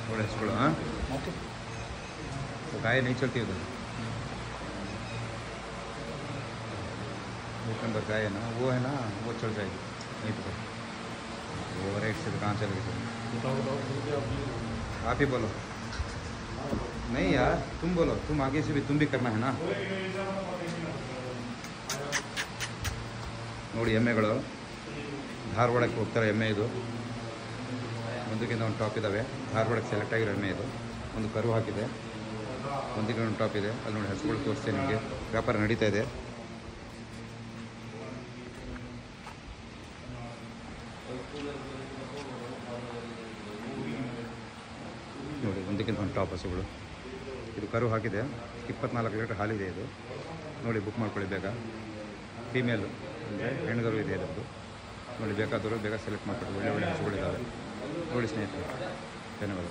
थोड़े हंसगुड़ हाँ ओके। वो गाय नहीं चलती उधर। एक नंबर गाय है ना, वो है ना, वो चल जाएगी नहीं तो। वो राइट से कहाँ चल गई? आप ही बोलो। नहीं यार तुम बोलो, तुम आगे से भी तुम भी करना है ना। ನೋಡಿ ಎಮ್ಮೆಗಳು ಧಾರವಾಡಕ್ಕೆ ಹೋಗ್ತಾರೆ ಎಮ್ಮೆ ಇದು. ಒಂದಕ್ಕಿಂತ ಒಂದು ಟಾಪ್ ಇದ್ದಾವೆ. ಧಾರವಾಡಕ್ಕೆ ಸೆಲೆಕ್ಟ್ ಆಗಿರೋ ಎಮ್ಮೆ ಇದು. ಒಂದು ಕರು ಹಾಕಿದೆ, ಒಂದಕ್ಕಿಂತ ಒಂದು ಟಾಪ್ ಇದೆ. ಅಲ್ಲಿ ನೋಡಿ ಹಸುಗಳು ತೋರಿಸ್ತೇನೆ ನಿಮಗೆ. ವ್ಯಾಪಾರ ನಡೀತಾ ಇದೆ. ನೋಡಿ ಒಂದಕ್ಕಿಂತ ಒಂದು ಟಾಪ್ ಹಸುಗಳು. ಇದು ಕರು ಹಾಕಿದೆ, 24 ಲೀಟರ್ ಹಾಲಿದೆ ಇದು. ನೋಡಿ ಬುಕ್ ಮಾಡ್ಕೊಳ್ಳಿ ಬೇಗ. ಫೀಮೇಲು ಅಂದರೆ ಹೆಣ್ಗರು ಇದೆ ಅದರದ್ದು. ನೋಡಿ ಬೇಕಾದವರು ಬೇಗ ಸೆಲೆಕ್ಟ್ ಮಾಡ್ಕೊಳ್ಳಿ. ಒಳ್ಳೆ ಒಳ್ಳೆ ಹಸುಗಳಿದ್ದಾವೆ ನೋಡಿ ಸ್ನೇಹಿತರೆ. ಧನ್ಯವಾದ.